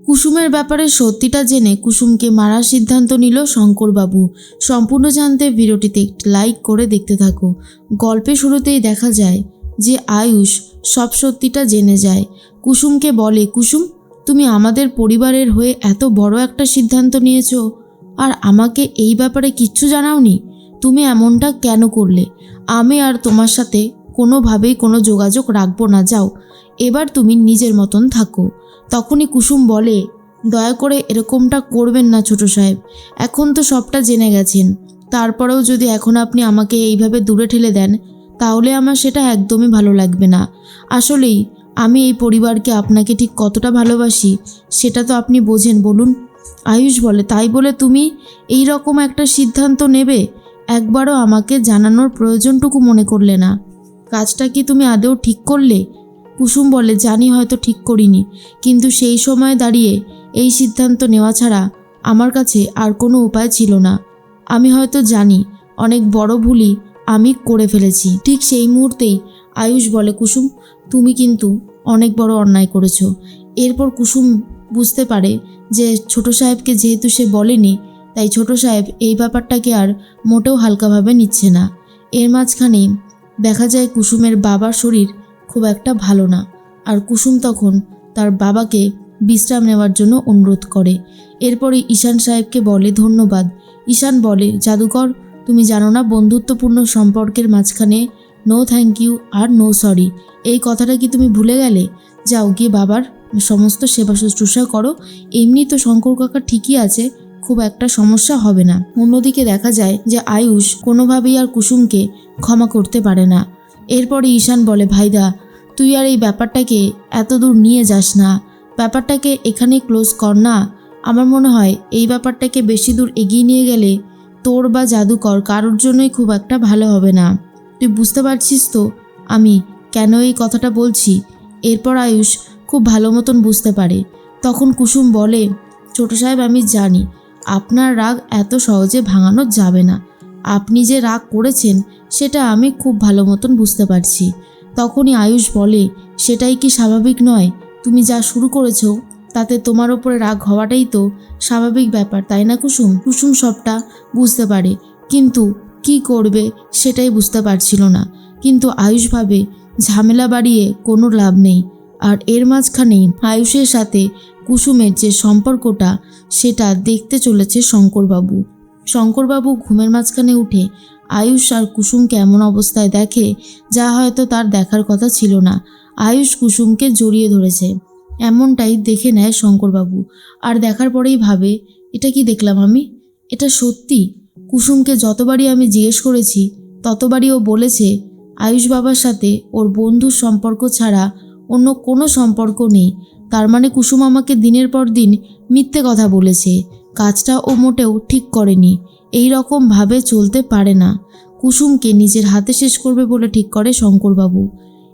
কুসুমের ব্যাপারে সত্যিটা জেনে কুসুমকে মারার সিদ্ধান্ত নিল শঙ্করবাবু। সম্পূর্ণ জানতে ভিডিওটিতে একটি লাইক করে দেখতে থাকো। গল্পের শুরুতেই দেখা যায় যে আয়ুষ সব সত্যিটা জেনে যায়। কুসুমকে বলে, কুসুম, তুমি আমাদের পরিবারের হয়ে এত বড় একটা সিদ্ধান্ত নিয়েছো আর আমাকে এই ব্যাপারে কিচ্ছু জানাওনি। তুমি এমনটা কেন করলে? আমি আর তোমার সাথে কোনোভাবেই কোনো যোগাযোগ রাখবো না, যাও, এবার তুমি নিজের মতন থাকো। তখনই কুসুম বলে, দয়া করে এরকমটা করবেন না ছোট সাহেব, এখন তো সবটা জেনে গেছেন। তারপরেও যদি এখন আপনি আমাকে এইভাবে দূরে ঠেলে দেন তাহলে আমার সেটা একদমই ভালো লাগবে না। আসলেই আমি এই পরিবারকে আপনাকে ঠিক কতটা ভালোবাসি সেটা তো আপনি বোঝেন, বলুন। আয়ুষ বলে, তাই বলে তুমি এই রকম একটা সিদ্ধান্ত নেবে? একবারও আমাকে জানানোর প্রয়োজনটুকু মনে করলে না। কাজটা কি তুমি আদৌ ঠিক করলে? কুসুম বলে, জানি হয়তো ঠিক করিনি, কিন্তু সেই সময় দাঁড়িয়ে এই সিদ্ধান্ত নেওয়া ছাড়া আমার কাছে আর কোনো উপায় ছিল না। আমি হয়তো জানি অনেক বড় ভুলই আমি করে ফেলেছি। ঠিক সেই মুহূর্তেই আয়ুষ বলে, কুসুম, তুমি কিন্তু অনেক বড় অন্যায় করেছো। এরপর কুসুম বুঝতে পারে যে ছোট সাহেবকে যেহেতু সে বলেনি, তাই ছোট সাহেব এই ব্যাপারটাকে আর মোটেও হালকাভাবে নিচ্ছে না। এর মাঝখানেই দেখা যায় কুসুমের বাবার শরীর খুব একটা ভালো না, আর কুসুম তখন তার বাবাকে বিশ্রাম নেওয়ার জন্য অনুরোধ করে। এরপরে ঈশান সাহেবকে বলে, ধন্যবাদ। ঈশান বলে, জাদুকর, তুমি জানো না বন্ধুত্বপূর্ণ সম্পর্কের মাঝখানে নো থ্যাংক ইউ আর নো সরি, এই কথাটা কি তুমি ভুলে গেলে? যাও গিয়ে বাবার সমস্ত সেবা শুশ্রূষা করো। এমনি তো শঙ্কর কাকা ঠিকই আছে, খুব একটা সমস্যা হবে না। অন্যদিকে দেখা যায় যে আয়ুষ কোনোভাবেই আর কুসুমকে ক্ষমা করতে পারে না। এরপরে ঈশান বলে, ভাইদা, তুই আর এই ব্যাপারটাকে এত দূর নিয়ে যাস না, ব্যাপারটাকে এখানেই ক্লোজ কর না। আমার মনে হয় এই ব্যাপারটাকে বেশি দূর এগিয়ে নিয়ে গেলে তোর বা জাদুকর কারোর জন্যই খুব একটা ভালো হবে না। তুই বুঝতে পারছিস তো আমি কেন এই কথাটা বলছি? এরপর আয়ুষ খুব ভালো মতন বুঝতে পারে। তখন কুসুম বলে, ছোট সাহেব, আমি জানি আপনার রাগ এত সহজে ভাঙানো যাবে না। আপনি যে রাগ করেছেন সেটা আমি খুব ভালো মতন বুঝতে পারছি। তখনই আয়ুষ বলে, সেটাই কি স্বাভাবিক নয়? তুমি যা শুরু করেছো তাতে তোমার ওপরে রাগ হওয়াটাই তো স্বাভাবিক ব্যাপার, তাই না কুসুম? কুসুম সবটা বুঝতে পারে, কিন্তু কি করবে সেটাই বুঝতে পারছিল না। কিন্তু আয়ুষ ভাবে ঝামেলা বাড়িয়ে কোনো লাভ নেই। আর এর মাঝখানেই আয়ুষের সাথে কুসুমের যে সম্পর্কটা সেটা দেখতে চলেছে শঙ্করবাবু। শঙ্করবাবু ঘুমের মাঝখানে উঠে আয়ুষ আর কুসুমকে এমন অবস্থায় দেখে যা হয়তো তার দেখার কথা ছিল না। আয়ুষ কুসুমকে জড়িয়ে ধরেছে, এমনটাই দেখে নেয় শঙ্করবাবু। আর দেখার পরেই ভাবে, এটা কি দেখলাম আমি? এটা সত্যি? কুসুমকে যতবারই আমি জিজ্ঞেস করেছি ততবারই ও বলেছে আয়ুষ বাবার সাথে ওর বন্ধুর সম্পর্ক ছাড়া অন্য কোনো সম্পর্ক নেই। তার মানে কুসুম আমাকে দিনের পর দিন মিথ্যে কথা বলেছে, কাজটা ও মোটেও ঠিক করেনি। এই রকম ভাবে চলতে পারে না। কুসুমকে নিজের হাতে শেষ করবে বলে ঠিক করে শঙ্করবাবু।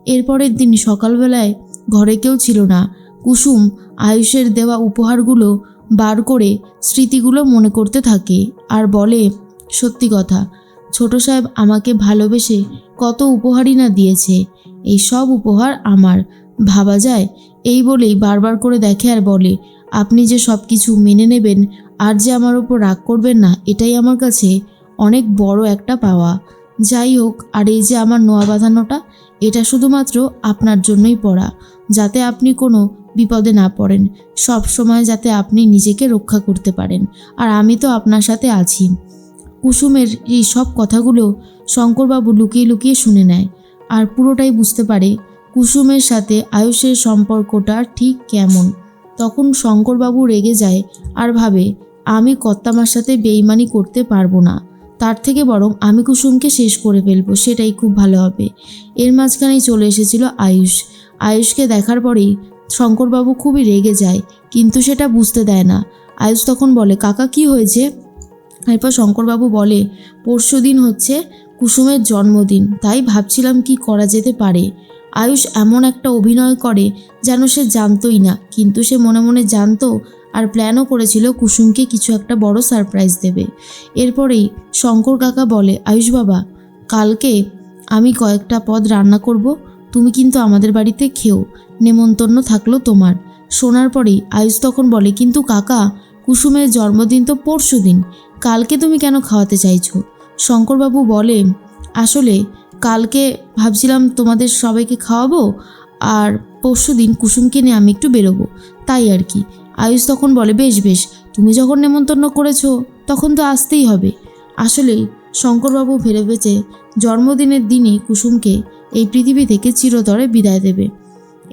এরপরের দিন সকালবেলায় ঘরে কেউ ছিল না। কুসুম আয়ুষের দেওয়া উপহারগুলো বার করে স্মৃতিগুলো মনে করতে থাকে আর বলে, সত্যি কথা, ছোট সাহেব আমাকে ভালোবেসে কত উপহারই না দিয়েছে, এই সব উপহার আমার, ভাবা যায়? এই বলেই বারবার করে দেখে আর বলে, আপনি যে সব কিছু মেনে নেবেন আর যে আমার ওপর রাগ করবেন না, এটাই আমার কাছে অনেক বড় একটা পাওয়া। যাই হোক, আর এই যে আমার নোয়া বাঁধানোটা, এটা শুধুমাত্র আপনার জন্যই পড়া, যাতে আপনি কোনো বিপদে না পড়েন, সব সময় যাতে আপনি নিজেকে রক্ষা করতে পারেন, আর আমি তো আপনার সাথে আছি। কুসুমের এই সব কথাগুলো শঙ্করবাবু লুকিয়ে লুকিয়ে শুনে নেয় আর পুরোটাই বুঝতে পারে কুসুমের সাথে আয়ুষের সম্পর্কটা ঠিক কেমন। তখন শঙ্করবাবু রেগে যায় আর ভাবে, আমি কর্তামার সাথে বেইমানি করতে পারবো না, তার থেকে বরং আমি কুসুমকে শেষ করে ফেলবো, সেটাই খুব ভালো হবে। এর মাঝখানেই চলে এসেছিল আয়ুষ। আয়ুষকে দেখার পরেই শঙ্করবাবু খুবই রেগে যায়, কিন্তু সেটা বুঝতে দেয় না। আয়ুষ তখন বলে, কাকা কি হয়েছে? এরপর শঙ্করবাবু বলে, পরশুদিন হচ্ছে কুসুমের জন্মদিন, তাই ভাবছিলাম কি করা যেতে পারে। আয়ুষ এমন একটা অভিনয় করে যেন সে জানতোই না, কিন্তু সে মনে মনে জানতো আর প্ল্যানও করেছিল কুসুমকে কিছু একটা বড় সারপ্রাইজ দেবে। এরপরেই শঙ্কর কাকা বলে, আয়ুষ বাবা, কালকে আমি কয়েকটা পদ রান্না করব, তুমি কিন্তু আমাদের বাড়িতে খেও, নেমন্তন্ন থাকলো তোমার। শোনার পরেই আয়ুষ তখন বলে, কিন্তু কাকা, কুসুমের জন্মদিন তো পরশুদিন, কালকে তুমি কেন খাওয়াতে চাইছো? শঙ্করবাবু বলে, আসলে কালকে ভাবছিলাম তোমাদের সবাইকে খাওয়াবো, আর পরশুদিন কুসুমকে নিয়ে আমি একটু বেরোবো, তাই আর কি। আয়ুষ তখন বলে, বেশ বেশ, তুমি যখন নেমন্তন্ন করেছো তখন তো আসতেই হবে। আসলেই শঙ্করবাবু ভেবেছে জন্মদিনের দিনই কুসুমকে এই পৃথিবী থেকে চিরতরে বিদায় দেবে।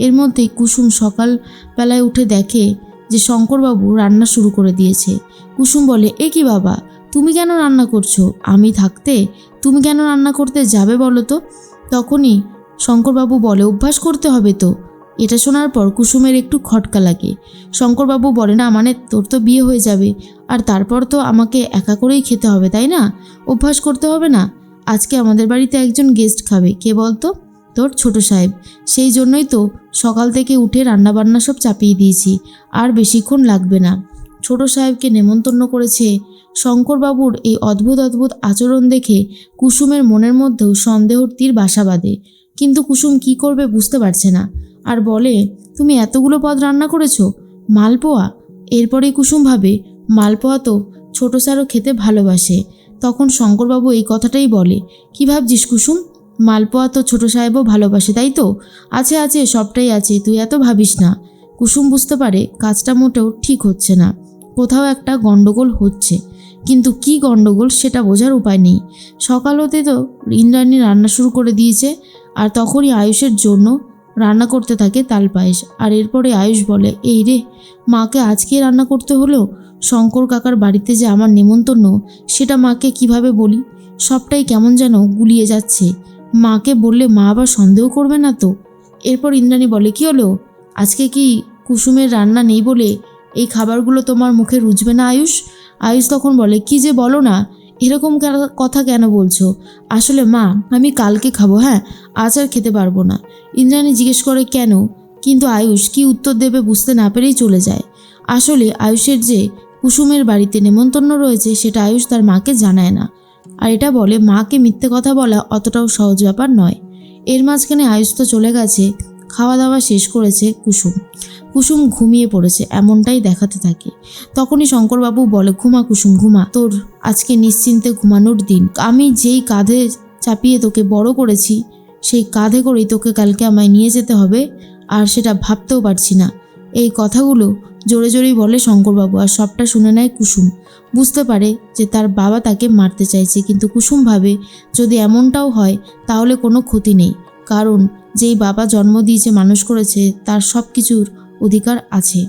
এর মধ্যেই কুসুম সকালবেলায় উঠে দেখে যে শঙ্করবাবু রান্না শুরু করে দিয়েছে। কুসুম বলে, এ কি বাবা, তুমি কেন রান্না করছো? আমি থাকতে তুমি কেন রান্না করতে যাবে বলো তো? তখনই শঙ্করবাবু বলে, অভ্যাস করতে হবে তো। এটা শোনার পর কুসুমের একটু খটকা লাগে। শঙ্করবাবু বলে, না মানে তোর তো বিয়ে হয়ে যাবে, আর তারপর তো আমাকে একা করেই খেতে হবে, তাই না? অভ্যাস করতে হবে না? আজকে আমাদের বাড়িতে একজন গেস্ট খাবে, কে বলতো? তোর ছোট সাহেব। সেই জন্যই তো সকাল থেকে উঠে রান্নাবান্না সব চাপিয়ে দিয়েছি, আর বেশিক্ষণ লাগবে না। ছোট সাহেবকে নেমন্তন্ন করেছে। শঙ্করবাবুর এই অদ্ভুত অদ্ভুত আচরণ দেখে কুসুমের মনের মধ্যেও সন্দেহর তীর বাসা বাঁধে, কিন্তু কুসুম কি করবে বুঝতে পারছে না, আর বলে, তুমি এতগুলো পদ রান্না করেছো? মালপোয়া? এরপরেই কুসুম ভাবে, মালপোয়া তো ছোট স্যারও খেতে ভালোবাসে। তখন শঙ্করবাবু এই কথাটাই বলে, কি ভাবছিস কুসুম? মালপোয়া তো ছোট সাহেবও ভালোবাসে, তাই তো? আছে আছে, সবটাই আছে, তুই এত ভাবিস না। কুসুম বুঝতে পারে কাজটা মোটেও ঠিক হচ্ছে না, কোথাও একটা গণ্ডগোল হচ্ছে, কিন্তু কি গণ্ডগোল সেটা বোঝার উপায় নেই। সকাল হতে তো ইন্দ্রাণী রান্না শুরু করে দিয়েছে, আর তখনই আয়ুষের জন্য রান্না করতে থাকে তাল পায়েস। আর এরপরে আয়ুষ বলে, এই রে, মাকে আজকে রান্না করতে হলো। শঙ্কর কাকার বাড়িতে যে আমার নেমন্তন্ন, সেটা মাকে কিভাবে বলি? সবটাই কেমন যেন গুলিয়ে যাচ্ছে। মাকে বললে মা আবার সন্দেহ করবে না তো? এরপর ইন্দ্রাণী বলে, কি হলো, আজকে কি কুসুমের রান্না নেই বলে এই খাবারগুলো তোমার মুখে রুজবে না আয়ুষ? আয়ুষ তখন বলে, কি যে বলো না, এরকম কথা কেন বলছো? আসলে মা, আমি কালকে খাবো, হ্যাঁ, আজ আর খেতে পারবো না। ইন্দ্রাণী জিজ্ঞেস করে, কেন? কিন্তু আয়ুষ কি উত্তর দেবে বুঝতে না পেরেই চলে যায়। আসলে আয়ুষের যে কুসুমের বাড়িতে নেমন্তন্ন রয়েছে সেটা আয়ুষ তার মাকে জানায় না, আর এটা বলে মাকে মিথ্যে কথা বলা অতটাও সহজ ব্যাপার নয়। এর মাঝখানে আয়ুষ তো চলে গেছে, খাওয়া দাওয়া শেষ করেছে কুসুম ঘুমিয়ে পড়েছে এমনটাই দেখাতে থাকে। তখনই শঙ্করবাবু বলে, ঘুমা কুসুম ঘুমা, তোর আজকে নিশ্চিন্তে ঘুমানোর দিন। আমি যেই কাঁধে চাপিয়ে তোকে বড় করেছি সেই কাঁধে করেই তোকে কালকে আমায় নিয়ে যেতে হবে, আর সেটা ভাবতেও পারছি না। এই কথাগুলো জোরে জোরেই বলে শঙ্করবাবু, আর সবটা শুনে নেয় কুসুম। বুঝতে পারে যে তার বাবা তাকে মারতে চাইছে, কিন্তু কুসুম ভাবে যদি এমনটাও হয় তাহলে কোনো ক্ষতি নেই, কারণ যেই বাবা জন্ম দিয়েছে মানুষ করেছে তার সব কিছুর অধিকার আছে।